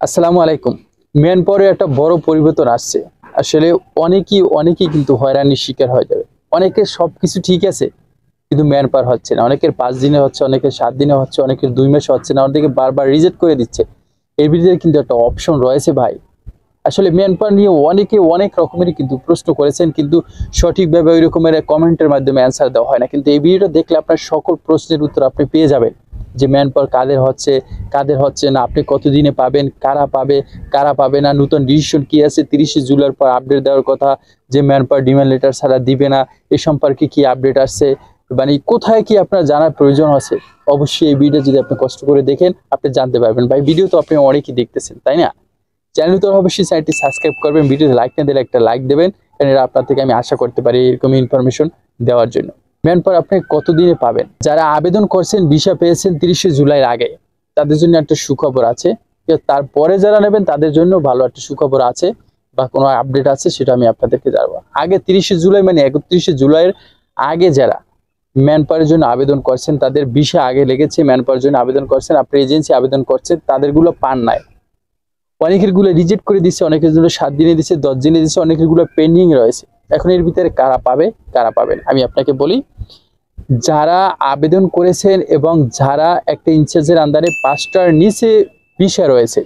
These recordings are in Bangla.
আসসালামু আলাইকুম। ম্যান পাওয়ারে একটা বড় পরিবর্তন আসছে। আসলে অনেকেই কিন্তু হয়রানির শিকার হয়ে যাবে। অনেকের সবকিছু ঠিক আছে, কিন্তু ম্যান পাওয়ার হচ্ছে না। অনেকের ৫ দিনে হচ্ছে, অনেকের ৭ দিনে হচ্ছে, অনেকের ২ মাসে হচ্ছে না, অনেকে বারবার রিজেক্ট করে দিচ্ছে। এর ভিতরে কিন্তু একটা অপশন রয়েছে ভাই। আসলে ম্যান পাওয়ার নিয়ে অনেকে অনেক রকমেরই কিন্তু প্রশ্ন করেছেন, কিন্তু সঠিকভাবে ওই রকমের কমেন্টের মাধ্যমে অ্যান্সার দেওয়া হয় না। কিন্তু এই ভিডিওটা দেখলে আপনার সকল প্রশ্নের উত্তর আপনি পেয়ে যাবেন, যে ম্যান পাওয়ার কাদের হচ্ছে না, আপনি কতদিনে পাবেন, কারা পাবে না, নতুন ডিসিশন কি আছে, ৩০শে জুলাইয়ের পর আপডেট দেওয়ার কথা, যে ম্যান পাওয়ার ডিমান্ড লেটার ছাড়া দিবে না, এ সম্পর্কে কি আপডেট আসছে, মানে কোথায় কি আপনার জানার প্রয়োজন আছে। অবশ্যই এই ভিডিও যদি আপনি কষ্ট করে দেখেন আপনি জানতে পারবেন। ভাই ভিডিও তো আপনি অনেকেই দেখতেছেন, তাই না? চ্যানেল তো অবশ্যই চ্যানেলটি সাবস্ক্রাইব করবেন, ভিডিওতে লাইক না দিলে একটা লাইক দেবেন, কারণ এটা আপনার থেকে আমি আশা করতে পারি এরকম ইনফরমেশন দেওয়ার জন্য। ম্যান পাওয়ার আপনি কতদিনে পাবেন? যারা আবেদন করছেন, ভিসা পেয়েছেন ৩০শে জুলাইয়ের আগে, তাদের জন্য একটা সুখবর আছে। তারপরে যারা নেবেন তাদের জন্য ভালো একটা সুখবর আছে, বা কোনো আপডেট আছে, সেটা আমি আপনাদেরকে জানাবো। আগে ৩০শে জুলাই মানে ৩১শে জুলাইয়ের আগে যারা ম্যান পাওয়ারের জন্য আবেদন করছেন, তাদের ভিসা আগে লেগেছে, ম্যান পাওয়ারের জন্য আবেদন করছেন, আপনি এজেন্সি আবেদন করছেন, তাদেরগুলো পান নাই। অনেকের গুলো রিজেক্ট করে দিচ্ছে, অনেকের জন্য ৭ দিনে দিচ্ছে, ১০ দিনে দিচ্ছে, অনেকের গুলো পেন্ডিং রয়েছে। এখন এর ভিতরে কারা পাবে, কারা পাবেন, আমি আপনাকে বলি। যারা আবেদন করেছেন এবং যারা একটা ইনচার্জের আন্ডারে ৫টার নিচে ভিসা রয়েছে,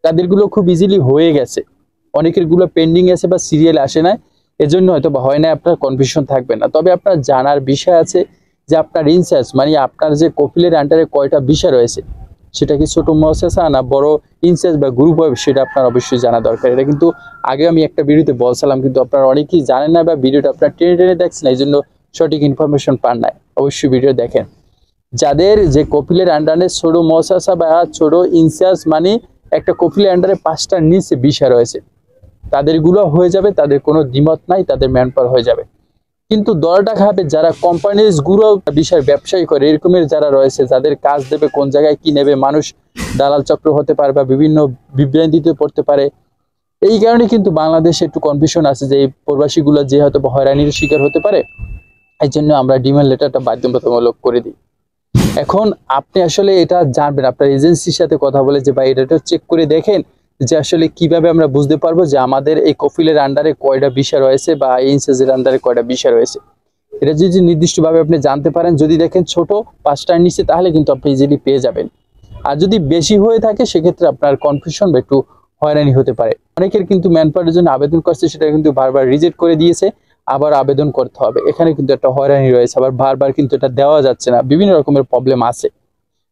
তাদেরগুলো খুব ইজিলি হয়ে গেছে। অনেকের গুলো পেন্ডিং আছে বা সিরিয়াল আসে না, এজন্য হয়তো বা হয় না, আপনার কনফিউশন থাকবে না। তবে আপনার জানার বিষয় আছে যে আপনার ইনচার্জ মানে আপনার যে কপিলের আন্ডারে কয়টা ভিসা রয়েছে, সেটা কি ছোট মুআসসাসা না বড় ইনচার্জ বা গ্রুপ হবে, সেটা আপনার অবশ্যই জানা দরকার। এটা কিন্তু আগে আমি একটা ভিডিওতে বলছিলাম, কিন্তু আপনারা অনেকেই জানেন না, বা ভিডিওটা আপনার টেনে টেনে দেখছেন, এই জন্য সঠিক ইনফরমেশন পান নাই। অবশ্যই ভিডিও দেখেন। যাদের যে কপিলের আন্ডারে ছোট মুআসসাসা বা ছোট ইনচার্জ মানে একটা কপিলের আন্ডারে ৫টার নিচে ভিসা রয়েছে, তাদেরগুলো হয়ে যাবে, তাদের কোনো দ্বিমত নাই, তাদের ম্যান পাওয়ার হয়ে যাবে। কিন্তু দলটা খাবে যারা কোম্পানিজ গুলো বিষয় ব্যবসায়ী করে, এরকমের যারা রয়েছে, যাদের কাজ দেবে, কোন জায়গায় কি নেবে, মানুষ দালাল চক্র হতে পারে বা বিভিন্ন বিভ্রান্তিতে পড়তে পারে। এই কারণে কিন্তু বাংলাদেশে একটু কনফিউশন আছে যে এই প্রবাসীগুলো যে হয়তো হয়রানির শিকার হতে পারে। এই জন্য আমরা ডিমান্ড লেটারটা বাধ্যতামূলক করে দিই। এখন আপনি আসলে এটা জানবেন, আপনার এজেন্সির সাথে কথা বলে, যে ভাই এটা চেক করে দেখেন যে আসলে কিভাবে আমরা বুঝতে পারবো যে আমাদের এই কফিলের আন্ডারে কয়টা ভিসা রয়েছে বা ইনচার্জের আন্ডারে কয়টা ভিসা রয়েছে। এটা যদি নির্দিষ্টভাবে আপনি জানতে পারেন, যদি দেখেন ছোট ৫টার নিচে, তাহলে কিন্তু আপনি ইজিলি পেয়ে যাবেন। আর যদি বেশি হয়ে থাকে, সেক্ষেত্রে আপনার কনফিউশন বা একটু হয়রানি হতে পারে। অনেকের কিন্তু ম্যান পাওয়ারের জন্য আবেদন করছে, সেটা কিন্তু বারবার রিজেক্ট করে দিয়েছে, আবার আবেদন করতে হবে। এখানে কিন্তু একটা হয়রানি রয়েছে, আবার বারবার কিন্তু এটা দেওয়া যাচ্ছে না, বিভিন্ন রকমের প্রবলেম আছে।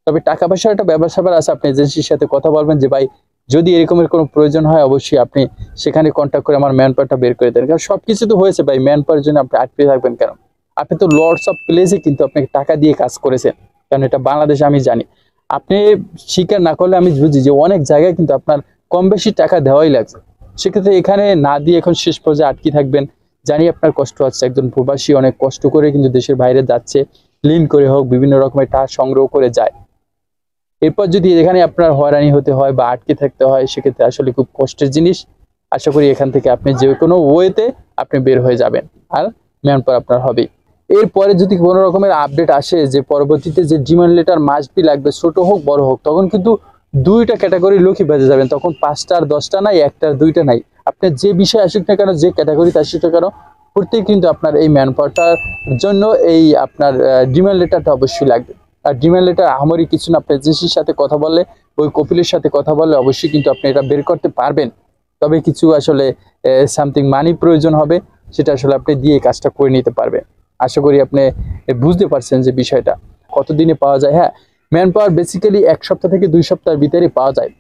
তবে টাকা পয়সার একটা ব্যাপার স্যাপার আছে, আপনি এজেন্সির সাথে কথা বলবেন যে ভাই যদি এরকমের কোনো প্রয়োজন হয়, অবশ্যই আপনি সেখানে কন্ট্যাক্ট করে আমার ম্যান পাওয়ারটা বের করে দেন। কারণ সবকিছু তো হয়েছে ভাই, ম্যান পাওয়ারের জন্য আপনি আটকে থাকবেন কেন? আপনি তো লর্ডস অফ প্লেসে কিন্তু আপনাকে টাকা দিয়ে কাজ করেছেন, কারণ এটা বাংলাদেশে আমি জানি। আপনি স্বীকার না করলে আমি বুঝি যে অনেক জায়গায় কিন্তু আপনার কম বেশি টাকা দেওয়াই লাগছে। সেক্ষেত্রে এখানে না দিয়ে এখন শেষ পর্যায়ে আটকে থাকবেন। জানি আপনার কষ্ট হচ্ছে, একজন প্রবাসী অনেক কষ্ট করে কিন্তু দেশের বাইরে যাচ্ছে, লিন করে হোক, বিভিন্ন রকমের টাকা সংগ্রহ করে যায়। এরপর যদি এখানে আপনার হয়রানি হতে হয় বা আটকে থাকতে হয়, সেক্ষেত্রে আসলে খুব কষ্টের জিনিস। আশা করি এখান থেকে আপনি যে কোনো ওয়েতে আপনি বের হয়ে যাবেন, আর ম্যান পাওয়ার আপনার হবে। এরপরে যদি কোনো রকমের আপডেট আসে যে পরবর্তীতে যে ডিমান্ড লেটার মাস্ট বি লাগবে, ছোট হোক বড় হোক, তখন কিন্তু দুইটা ক্যাটাগরি লোকই বেঁচে যাবেন। তখন ৫টা আর ১০টা নাই, একটা আর দুইটা নাই। আপনার যে বিষয় আসুক না কেন, যে ক্যাটাগরিতে আসুক না কেন, প্রত্যেক কিন্তু আপনার এই ম্যান পাওয়ারটার জন্য এই আপনার ডিমান্ড লেটারটা অবশ্যই লাগবে। আর ডিমান্ড লেটার আহামরি কিছু না, আপনি এজেন্সির সাথে কথা বললে, ওই কপিলের সাথে কথা বললে অবশ্যই কিন্তু আপনি এটা বের করতে পারবেন। তবে কিছু আসলে সামথিং মানি প্রয়োজন হবে, সেটা আসলে আপনি দিয়ে কাজটা করে নিতে পারবেন। আশা করি আপনি বুঝতে পারছেন যে বিষয়টা কতদিনে পাওয়া যায়। হ্যাঁ, ম্যান পাওয়ার বেসিক্যালি ১ সপ্তাহ থেকে ২ সপ্তাহের ভিতরে পাওয়া যায়।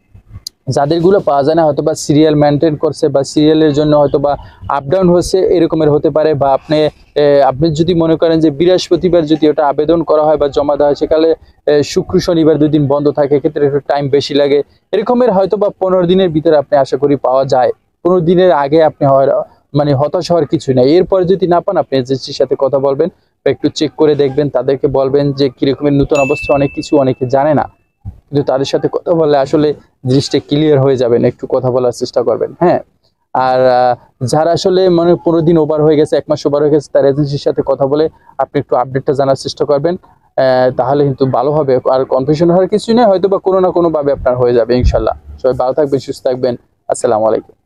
যাদেরগুলো পাওয়া যায় না, হয়তো বা সিরিয়াল মেনটেন করছে বা সিরিয়ালের জন্য হয়তো বা আপ ডাউন হচ্ছে, এরকমের হতে পারে। বা আপনি যদি মনে করেন যে বৃহস্পতিবার যদি ওটা আবেদন করা হয় বা জমা দেওয়া হয়, সেকালে শুক্র শনিবার ২ দিন বন্ধ থাকে, এক্ষেত্রে একটু টাইম বেশি লাগে। এরকমের হয়তো বা ১৫ দিনের ভিতরে আপনি আশা করি পাওয়া যায়। ১৫ দিনের আগে আপনি মানে হতাশ হওয়ার কিছু নেই। এরপরে যদি না পান, আপনি এজেন্সির সাথে কথা বলবেন বা একটু চেক করে দেখবেন, তাদেরকে বলবেন যে কিরকমের নতুন অবস্থা, অনেক কিছু অনেকে জানে না, কিন্তু তাদের সাথে কথা বললে আসলে জিনিসটা ক্লিয়ার হয়ে যাবেন। একটু কথা বলার চেষ্টা করবেন। হ্যাঁ, আর যারা আসলে মানে ১৫ দিন ওভার হয়ে গেছে, ১ মাস ওভার হয়ে গেছে, তার এজেন্সির সাথে কথা বলে আপনি একটু আপডেটটা জানার চেষ্টা করবেন। তাহলে কিন্তু ভালো হবে। আর কনফিউশন হওয়ার কিছু নেই, হয়তো বা কোনো না কোনো ভাবে আপনার হয়ে যাবে ইনশাল্লাহ। সবাই ভালো থাকবেন, সুস্থ থাকবেন। আসসালামু আলাইকুম।